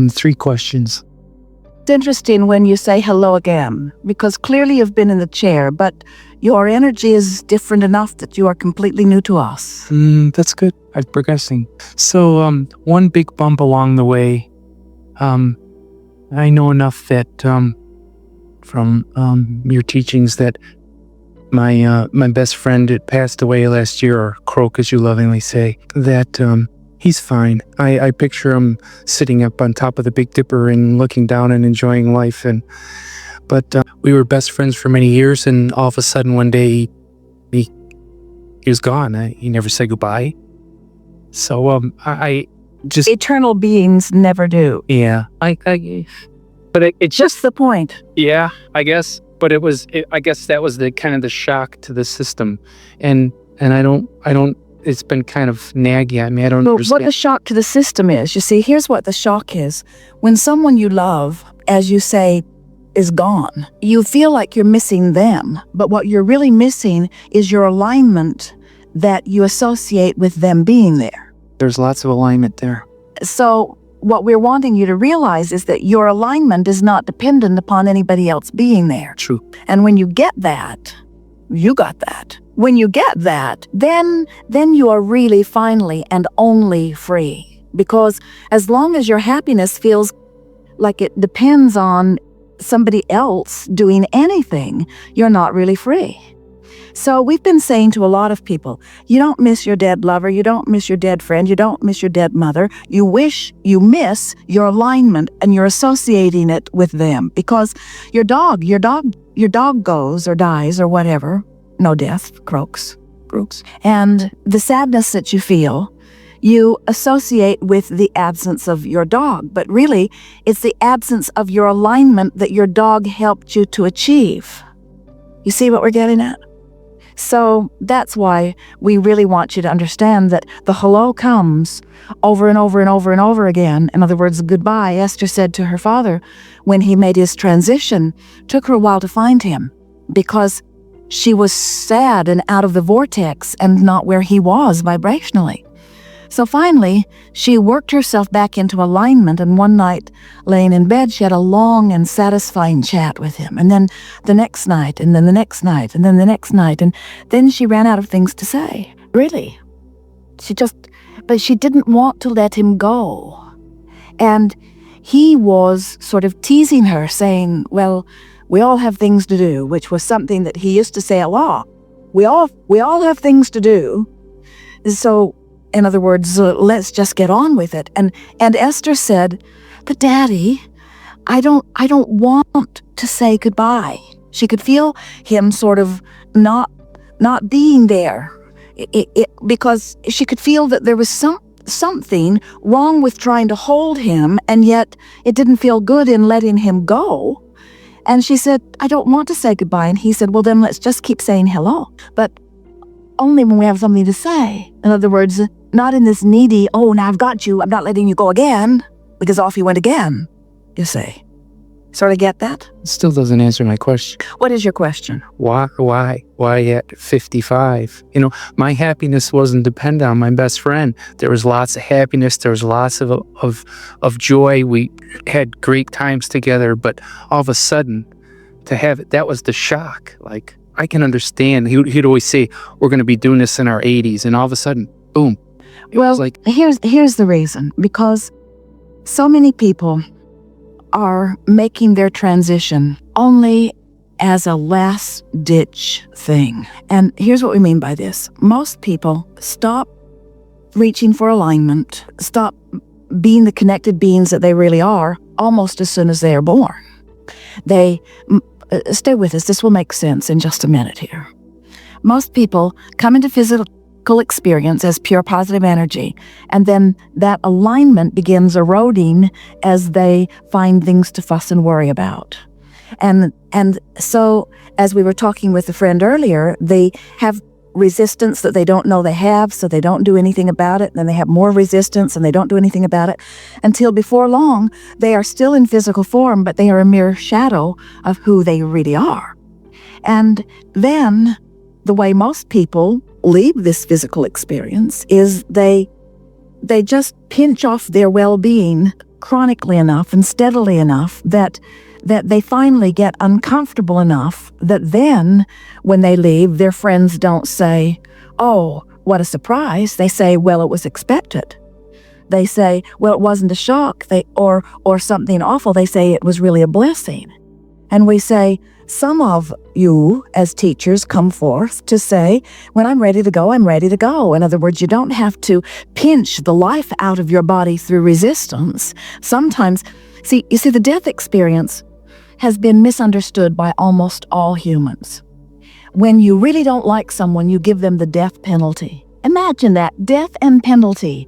3 questions. It's interesting when you say hello again, because clearly you've been in the chair, but your energy is different enough that you are completely new to us. That's good. I'm progressing. So, one big bump along the way. I know enough that from your teachings that my best friend had passed away last year, or croak as you lovingly say, that he's fine. I picture him sitting up on top of the Big Dipper and looking down and enjoying life. But we were best friends for many years, and all of a sudden one day he was gone. He never said goodbye. So I just... Eternal beings never do. Yeah. But it's just the point. Yeah, I guess. But I guess that was the kind of the shock to the system, and I don't. It's been kind of naggy at me. I don't understand what the shock to the system is. You see, here's what the shock is: when someone you love, as you say, is gone, you feel like you're missing them. But what you're really missing is your alignment that you associate with them being there. There's lots of alignment there. So what we're wanting you to realize is that your alignment is not dependent upon anybody else being there. True. And when you get that, you got that. When you get that, then you are really finally and only free. Because as long as your happiness feels like it depends on somebody else doing anything, you're not really free. So we've been saying to a lot of people, you don't miss your dead lover, you don't miss your dead friend, you don't miss your dead mother. You miss your alignment, and you're associating it with them. Because your dog goes or dies or whatever. No death, croaks. And the sadness that you feel, you associate with the absence of your dog. But really, it's the absence of your alignment that your dog helped you to achieve. You see what we're getting at? So that's why we really want you to understand that the hello comes over and over and over and over again. In other words, goodbye. Esther said to her father when he made his transition, took her a while to find him because she was sad and out of the vortex and not where he was vibrationally. So finally, she worked herself back into alignment, and one night, laying in bed, she had a long and satisfying chat with him. And then the next night, and then the next night, and then the next night, and then she ran out of things to say. Really. But she didn't want to let him go. And he was sort of teasing her, saying, well, we all have things to do, which was something that he used to say a lot. We all have things to do. So, in other words, let's just get on with it. And Esther said, but Daddy, I don't want to say goodbye. She could feel him sort of not being there, because she could feel that there was something wrong with trying to hold him, and yet it didn't feel good in letting him go. And she said, I don't want to say goodbye. And he said, well, then let's just keep saying hello. But only when we have something to say. In other words, not in this needy, oh, now I've got you, I'm not letting you go again, because off you went again, you say. Sort of get that? It still doesn't answer my question. What is your question? Why at 55? My happiness wasn't dependent on my best friend. There was lots of happiness. There was lots of joy. We had great times together, but all of a sudden, to have it, that was the shock. Like, I can understand. He'd always say, we're going to be doing this in our 80s, and all of a sudden, boom. Well, here's the reason. Because so many people are making their transition only as a last-ditch thing. And here's what we mean by this. Most people stop reaching for alignment, stop being the connected beings that they really are almost as soon as they are born. Stay with us. This will make sense in just a minute here. Most people come into physical experience as pure positive energy, and then that alignment begins eroding as they find things to fuss and worry about. And so, as we were talking with a friend earlier, they have resistance that they don't know they have, so they don't do anything about it. Then they have more resistance and they don't do anything about it until before long they are still in physical form, but they are a mere shadow of who they really are. And then the way most people leave this physical experience is they just pinch off their well-being chronically enough and steadily enough that they finally get uncomfortable enough that then when they leave, their friends don't say, "Oh, what a surprise." They say, "Well, it was expected." They say, "Well, it wasn't a shock," or something awful. They say it was really a blessing. And we say, some of you as teachers come forth to say, when I'm ready to go, I'm ready to go. In other words, you don't have to pinch the life out of your body through resistance. Sometimes, you see, the death experience has been misunderstood by almost all humans. When you really don't like someone, you give them the death penalty. Imagine that, death and penalty,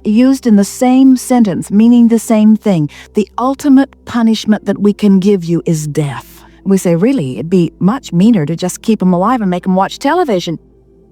used in the same sentence, meaning the same thing. The ultimate punishment that we can give you is death. We say, really, it'd be much meaner to just keep them alive and make them watch television.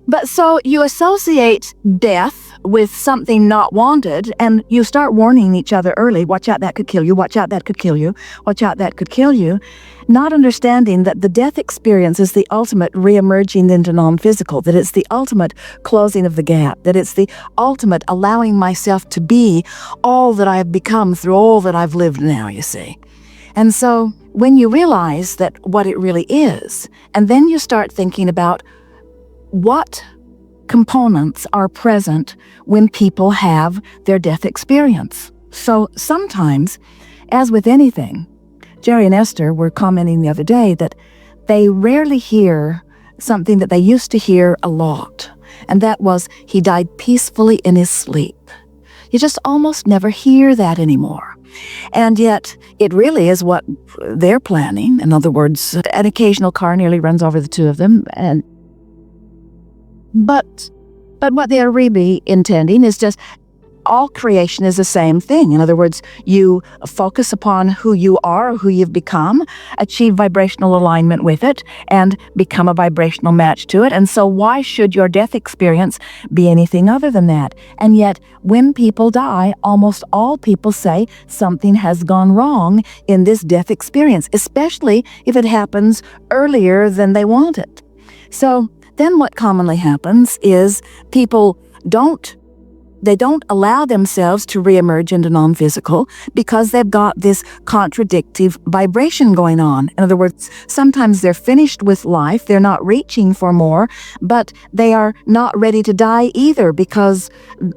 But so you associate death with something not wanted, and you start warning each other early, watch out, that could kill you, watch out, that could kill you, watch out, that could kill you, not understanding that the death experience is the ultimate reemerging into non-physical, that it's the ultimate closing of the gap, that it's the ultimate allowing myself to be all that I have become through all that I've lived now, you see. And so when you realize that what it really is, and then you start thinking about what components are present when people have their death experience. So sometimes, as with anything, Jerry and Esther were commenting the other day that they rarely hear something that they used to hear a lot, and that was, he died peacefully in his sleep. You just almost never hear that anymore. And yet, it really is what they're planning. In other words, an occasional car nearly runs over the two of them, But what they're really intending is just all creation is the same thing. In other words, you focus upon who you are, who you've become, achieve vibrational alignment with it, and become a vibrational match to it. And so why should your death experience be anything other than that? And yet, when people die, almost all people say something has gone wrong in this death experience, especially if it happens earlier than they wanted. So then what commonly happens is people don't allow themselves to reemerge into non-physical because they've got this contradictive vibration going on. In other words, sometimes they're finished with life, they're not reaching for more, but they are not ready to die either because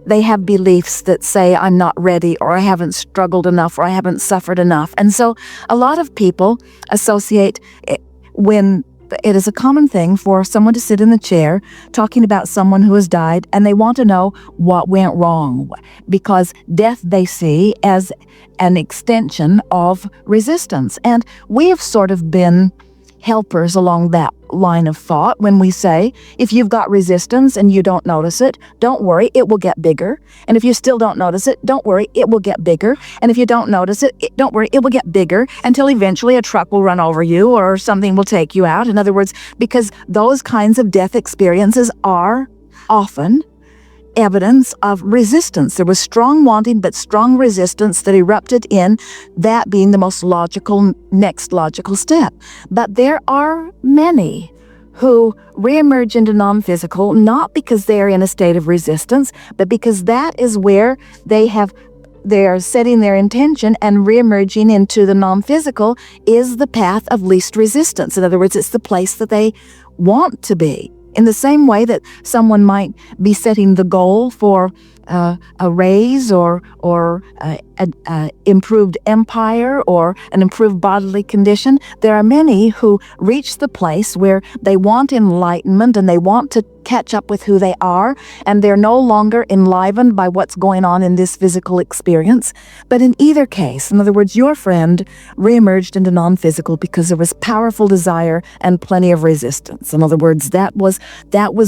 they have beliefs that say, I'm not ready, or I haven't struggled enough, or I haven't suffered enough. And so a lot of people associate when it is a common thing for someone to sit in the chair talking about someone who has died, and they want to know what went wrong, because death they see as an extension of resistance. And we have sort of been helpers along that line of thought when we say, if you've got resistance and you don't notice it, don't worry, it will get bigger. And if you still don't notice it, don't worry, it will get bigger. And if you don't notice it, don't worry, it will get bigger until eventually a truck will run over you or something will take you out. In other words, because those kinds of death experiences are often evidence of resistance. There was strong wanting, but strong resistance that erupted in that being the most next logical step. But there are many who reemerge into non-physical, not because they are in a state of resistance, but because that is where they are setting their intention, and reemerging into the non-physical is the path of least resistance. In other words, it's the place that they want to be. In the same way that someone might be setting the goal for a raise or an improved empire or an improved bodily condition, there are many who reach the place where they want enlightenment and they want to catch up with who they are, and they're no longer enlivened by what's going on in this physical experience. But in either case, in other words, your friend reemerged into non-physical because there was powerful desire and plenty of resistance. In other words, that was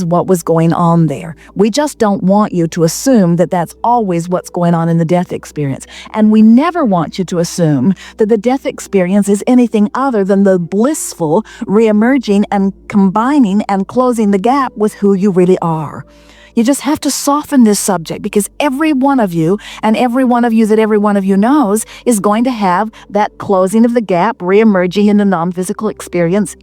what was going on there. We just don't want you to assume that that's always what's going on in the death experience. And we never want you to assume that the death experience is anything other than the blissful reemerging and combining and closing the gap with who you really are. You just have to soften this subject, because every one of you and every one of you that every one of you knows is going to have that closing of the gap, reemerging into non-physical experience.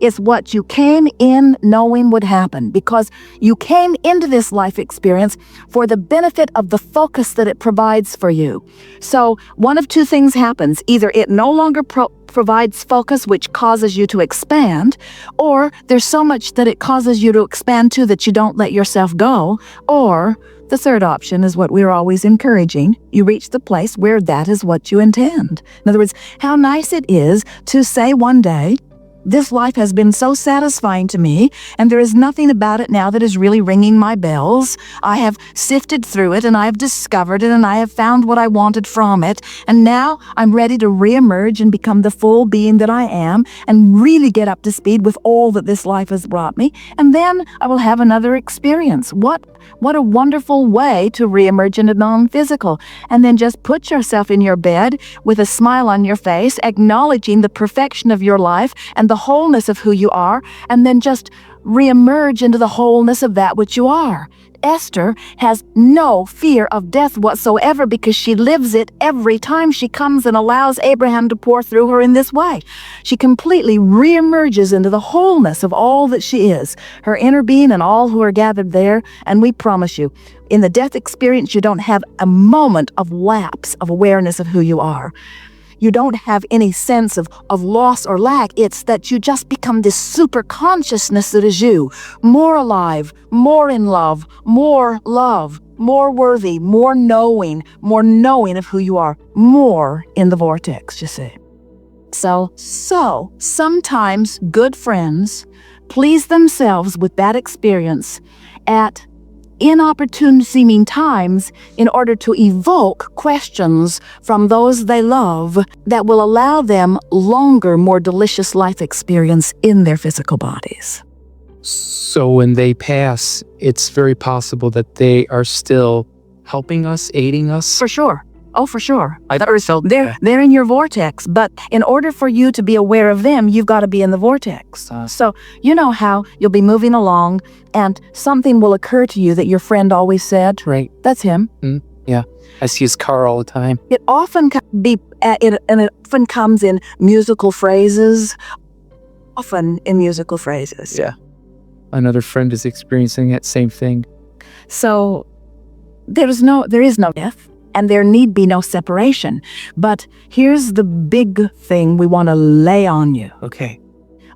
It's what you came in knowing would happen, because you came into this life experience for the benefit of the focus that it provides for you. So one of two things happens. Either it no longer provides focus, which causes you to expand, or there's so much that it causes you to expand too that you don't let yourself go, or the third option is what we're always encouraging. You reach the place where that is what you intend. In other words, how nice it is to say one day, this life has been so satisfying to me, and there is nothing about it now that is really ringing my bells. I have sifted through it, and I have discovered it, and I have found what I wanted from it, and now I'm ready to reemerge and become the full being that I am, and really get up to speed with all that this life has brought me, and then I will have another experience. What a wonderful way to reemerge into non-physical. And then just put yourself in your bed with a smile on your face, acknowledging the perfection of your life and the wholeness of who you are, and then just reemerge into the wholeness of that which you are. Esther has no fear of death whatsoever, because she lives it every time she comes and allows Abraham to pour through her in this way. She completely reemerges into the wholeness of all that she is, her inner being and all who are gathered there. And we promise you, in the death experience, you don't have a moment of lapse of awareness of who you are. You don't have any sense of loss or lack. It's that you just become this super consciousness that is you, more alive, more in love, more worthy, more knowing of who you are, more in the vortex, you see. So sometimes good friends please themselves with that experience at inopportune seeming times in order to evoke questions from those they love that will allow them longer, more delicious life experience in their physical bodies. So when they pass, it's very possible that they are still helping us, aiding us? For sure. Oh, for sure. They're in your vortex, but in order for you to be aware of them, you've got to be in the vortex. So you know how you'll be moving along and something will occur to you that your friend always said. Right. That's him. Yeah. I see his car all the time. It often comes in musical phrases. Yeah. Another friend is experiencing that same thing. So there is no death. And there need be no separation. But here's the big thing we want to lay on you. Okay.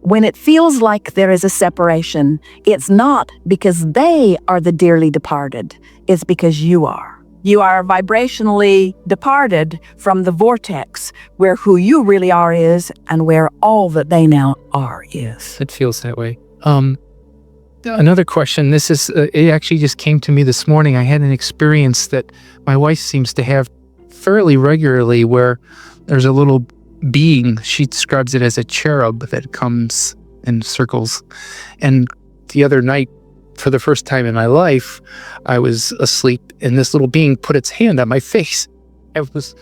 When it feels like there is a separation, it's not because they are the dearly departed. It's because you are. You are vibrationally departed from the vortex, where who you really are is, and where all that they now are is. It feels that way. Another question, this is, it actually just came to me this morning. I had an experience that my wife seems to have fairly regularly, where there's a little being, she describes it as a cherub that comes in circles. And the other night, for the first time in my life, I was asleep and this little being put its hand on my face. I was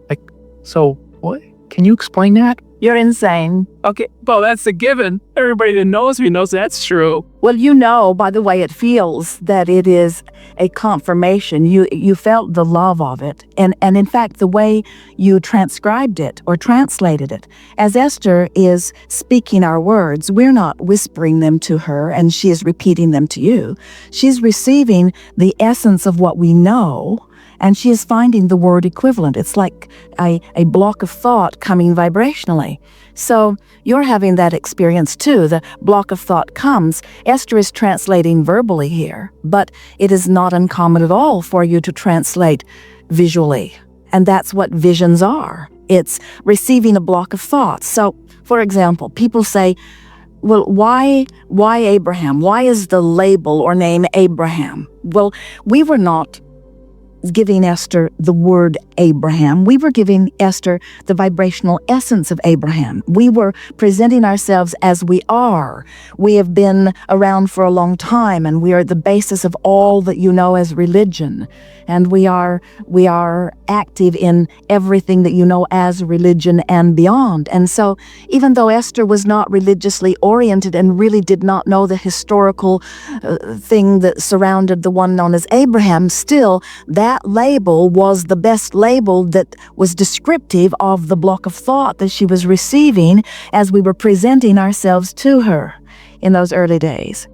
like, so what? Can you explain that? You're insane. Okay, well, that's a given. Everybody that knows me knows that's true. Well, you know by the way it feels that it is a confirmation. You felt the love of it. And in fact, the way you transcribed it or translated it, as Esther is speaking our words, we're not whispering them to her and she is repeating them to you. She's receiving the essence of what we know, and she is finding the word equivalent. It's like a block of thought coming vibrationally. So you're having that experience too. The block of thought comes. Esther is translating verbally here, but it is not uncommon at all for you to translate visually. And that's what visions are. It's receiving a block of thoughts. So, for example, people say, well, why Abraham? Why is the label or name Abraham? Well, we were not giving Esther the word Abraham. We were giving Esther the vibrational essence of Abraham. We were presenting ourselves as we are. We have been around for a long time, and we are the basis of all that you know as religion. And we are active in everything that you know as religion and beyond. And so even though Esther was not religiously oriented and really did not know the historical thing that surrounded the one known as Abraham, still that label was the best label that was descriptive of the block of thought that she was receiving as we were presenting ourselves to her in those early days.